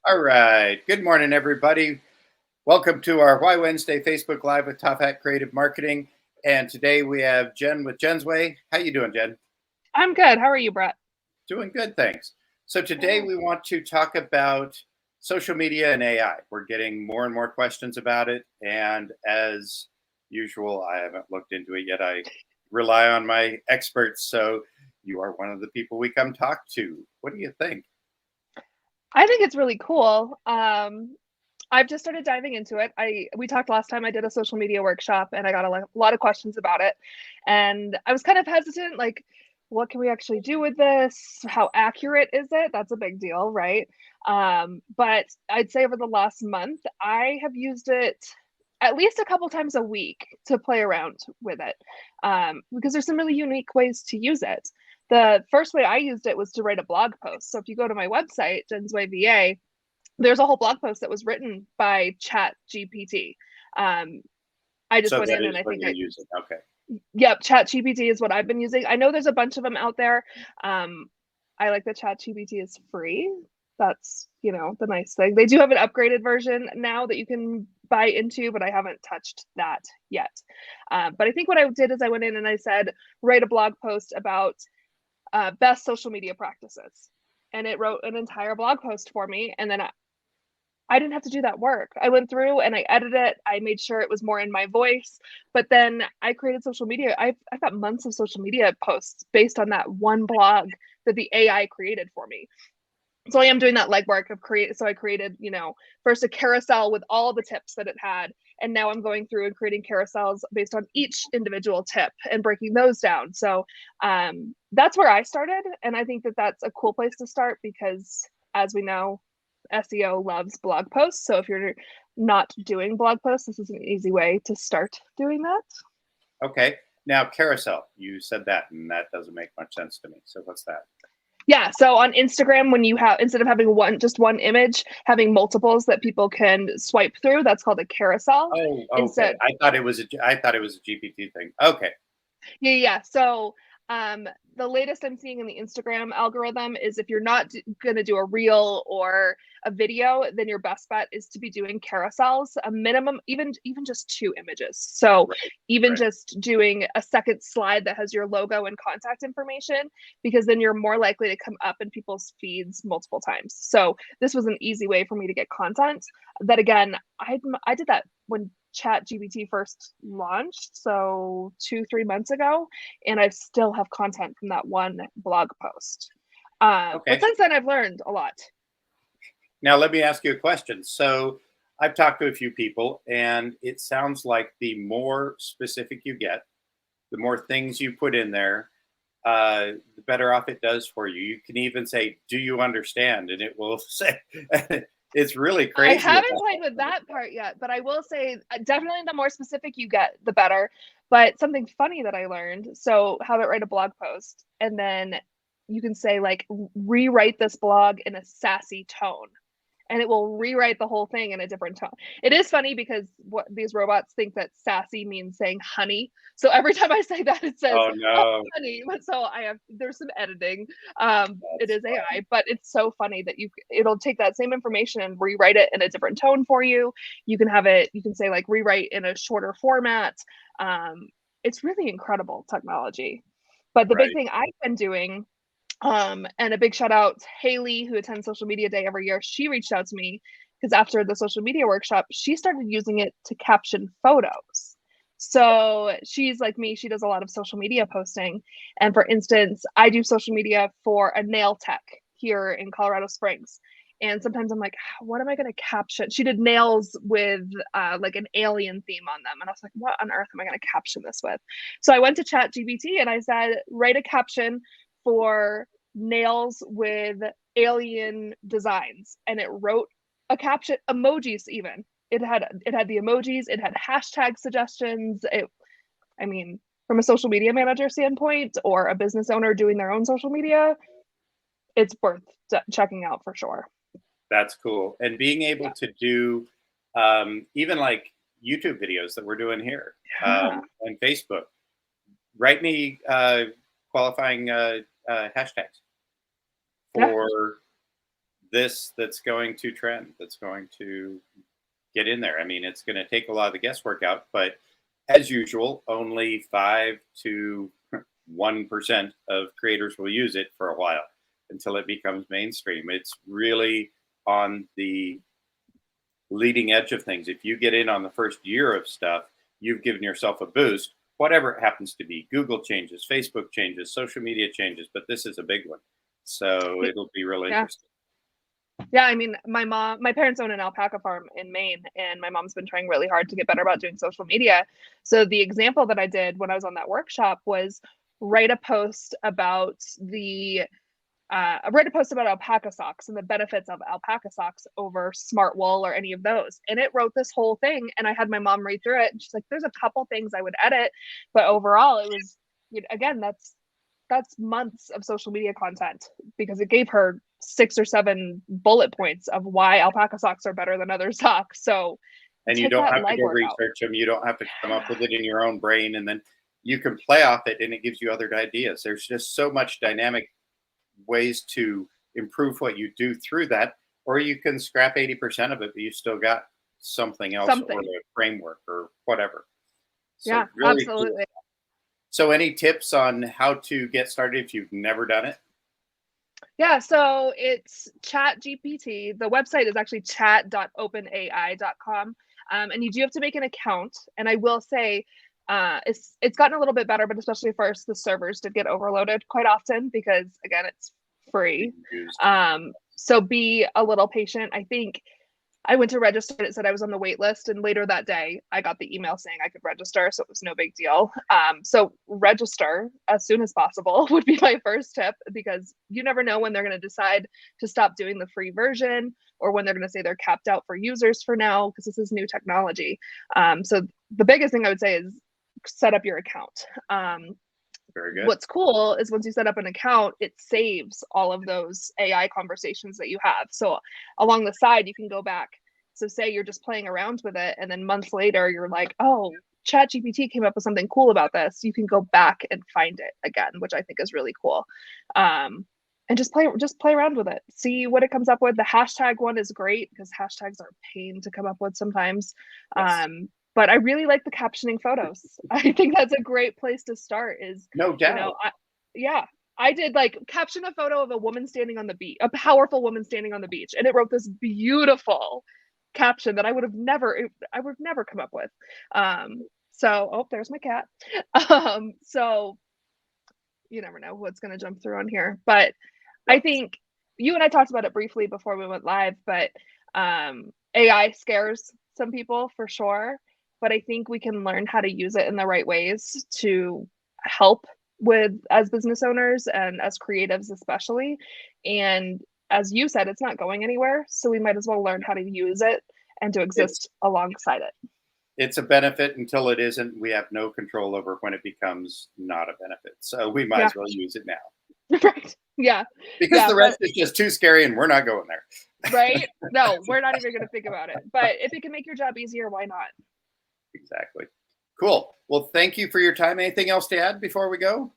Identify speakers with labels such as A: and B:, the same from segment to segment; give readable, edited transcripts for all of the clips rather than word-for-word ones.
A: All right. Good morning, everybody. Welcome to our Why Wednesday Facebook Live with Top Hat Creative Marketing. And today we have Jen with Jen's Way. How you doing, Jen?
B: I'm good. How are you, Brett?
A: Doing good, thanks. So today
B: Good.
A: we want to talk about social media and AI. We're getting more and more questions about it. And as usual, I haven't looked into it yet. I rely on my experts. So you are one of the people we come talk to. What do you think?
B: I think it's really cool. I've just started diving into it. We talked last time I did a social media workshop and I got a lot of questions about it. And I was kind of hesitant, like, what can we actually do with this? How accurate is it? That's a big deal, right? But I'd say over the last month, I have used it at least a couple times a week to play around with it, because there's some really unique ways to use it. The first way I used it was to write a blog post. So if you go to my website, Jen's Way VA, there's a whole blog post that was written by Chat GPT. I just
A: So
B: went
A: that
B: in
A: is
B: and I
A: what
B: think
A: you're using. Okay.
B: yep, Chat GPT is what I've been using. I know there's a bunch of them out there. Um, I like that Chat GPT is free. That's, the nice thing. They do have an upgraded version now that you can buy into, but I haven't touched that yet. But I think what I did is I went in and I said, write a blog post about best social media practices. And it wrote an entire blog post for me. And then I didn't have to do that work. I went through and I edited it. I made sure it was more in my voice. But then I created social media. I've got months of social media posts based on that one blog that the AI created for me. So I am doing that legwork of create. So I created, first a carousel with all the tips that it had. And now I'm going through and creating carousels based on each individual tip and breaking those down. So that's where I started. And I think that that's a cool place to start because, as we know, SEO loves blog posts. So if you're not doing blog posts, this is an easy way to start doing that.
A: Okay. Now, carousel, you said that, and that doesn't make much sense to me. So what's that?
B: Yeah, so on Instagram, when you have, instead of having just one image, having multiples that people can swipe through, that's called a carousel.
A: Oh, okay.
B: Instead,
A: I thought it was a GPT thing. Okay.
B: yeah. So the latest I'm seeing in the Instagram algorithm is if you're not going to do a reel or a video, then your best bet is to be doing carousels, a minimum, even just 2 images. So
A: Right.
B: even
A: Right.
B: just doing a second slide that has your logo and contact information, because then you're more likely to come up in people's feeds multiple times. So this was an easy way for me to get content. That again, I did that when Chat GPT first launched, so 2-3 months ago, and I still have content from that one blog post. But
A: Okay.
B: since then, I've learned a lot.
A: Now, let me ask you a question. So I've talked to a few people, and it sounds like the more specific you get, the more things you put in there, the better off it does for you. You can even say, "Do you understand?" and it will say, "It's really
B: I
A: crazy."
B: haven't played with that part yet, but I will say definitely the more specific you get, the better. But something funny that I learned, so have it write a blog post, and then you can say, like, rewrite this blog in a sassy tone, and it will rewrite the whole thing in a different tone. It is funny because what these robots think that sassy means saying honey. So every time I say that, it says,
A: Oh
B: "Oh,
A: no,
B: honey." So there's some editing. It
A: that's
B: is
A: fun.
B: AI, but it's so funny that it'll take that same information and rewrite it in a different tone for you. You can say, like, rewrite in a shorter format. It's really incredible technology. But the big
A: Right.
B: thing I've been doing, and a big shout out to Haley, who attends Social Media Day every year. She reached out to me because after the social media workshop, she started using it to caption photos. So she's like me, she does a lot of social media posting. And for instance, I do social media for a nail tech here in Colorado Springs. And sometimes I'm like, what am I going to caption? She did nails with like an alien theme on them. And I was like, what on earth am I going to caption this with? So I went to Chat GPT and I said, write a caption for nails with alien designs, and it wrote a caption, emojis even. It had the emojis, it had hashtag suggestions. I mean, from a social media manager standpoint or a business owner doing their own social media, it's worth checking out for sure.
A: That's cool. And being able
B: Yeah.
A: to do even like YouTube videos that we're doing here,
B: Yeah.
A: and Facebook. Write me qualifying hashtags
B: Yeah.
A: for this that's going to trend, that's going to get in there. I mean, it's going to take a lot of the guesswork out, but as usual, only 5 to 1% of creators will use it for a while until it becomes mainstream. It's really on the leading edge of things. If you get in on the first year of stuff, you've given yourself a boost, whatever it happens to be. Google changes, Facebook changes, social media changes, but this is a big one. So it'll be really
B: Yeah.
A: interesting.
B: Yeah, I mean, my parents own an alpaca farm in Maine, and my mom's been trying really hard to get better about doing social media. So the example that I did when I was on that workshop was write a post about alpaca socks and the benefits of alpaca socks over smart wool or any of those. And it wrote this whole thing, and I had my mom read through it, and she's like, there's a couple things I would edit, but overall it was, again, that's months of social media content, because it gave her 6 or 7 bullet points of why alpaca socks are better than other socks. So
A: And you don't have to go research them. You don't have to come up with it in your own brain, and then you can play off it, and it gives you other ideas. There's just so much dynamic ways to improve what you do through that, or you can scrap 80% of it, but you still got something else or a framework or whatever.
B: So yeah, really absolutely. Cool.
A: So any tips on how to get started if you've never done it?
B: Yeah, so it's ChatGPT. The website is actually chat.openai.com. And you do have to make an account. And I will say, it's gotten a little bit better, but especially first, the servers did get overloaded quite often because, again, it's free. So be a little patient. I think I went to register and it said I was on the wait list, and later that day I got the email saying I could register, so it was no big deal. So register as soon as possible would be my first tip, because you never know when they're going to decide to stop doing the free version, or when they're going to say they're capped out for users for now, because this is new technology. So the biggest thing I would say is set up your account.
A: Very good.
B: What's cool is once you set up an account, it saves all of those AI conversations that you have. So along the side, you can go back. So say you're just playing around with it, and then months later, you're like, oh, ChatGPT came up with something cool about this. You can go back and find it again, which I think is really cool. And just play around with it. See what it comes up with. The hashtag one is great because hashtags are a pain to come up with sometimes. Yes. But I really like the captioning photos. I think that's a great place to start. Is
A: no doubt.
B: I did like caption a photo of a woman standing on the beach, a powerful woman standing on the beach, and it wrote this beautiful caption that I would have never come up with. So there's my cat. So you never know what's going to jump through on here, but I think you and I talked about it briefly before we went live, but AI scares some people for sure. But I think we can learn how to use it in the right ways to help with as business owners and as creatives especially. And as you said, it's not going anywhere. So we might as well learn how to use it and to exist alongside it.
A: It's a benefit until it isn't. We have no control over when it becomes not a benefit. So we might as well use it now.
B: Right. Yeah.
A: Because the rest is just too scary and we're not going there.
B: Right? No, we're not even going to think about it. But if it can make your job easier, why not?
A: Exactly. Cool. Well, thank you for your time. Anything else to add before we go?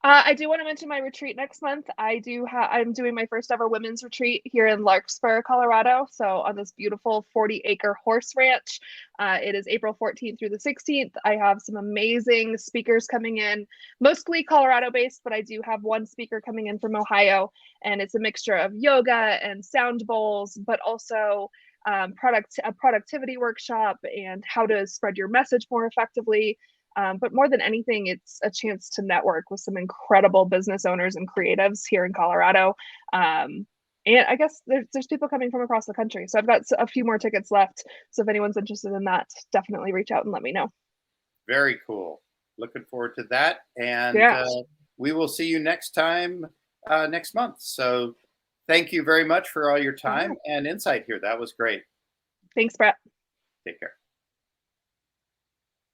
B: I do want to mention my retreat next month. I'm doing my first ever women's retreat here in Larkspur, Colorado. So on this beautiful 40-acre horse ranch. It is April 14th through the 16th. I have some amazing speakers coming in, mostly Colorado based, but I do have one speaker coming in from Ohio, and it's a mixture of yoga and sound bowls, but also a productivity workshop and how to spread your message more effectively. But more than anything, it's a chance to network with some incredible business owners and creatives here in Colorado. And I guess there's people coming from across the country. So I've got a few more tickets left. So if anyone's interested in that, definitely reach out and let me know.
A: Very cool. Looking forward to that. And we will see you next time next month. So thank you very much for all your time and insight here. That was great.
B: Thanks, Brett.
A: Take care.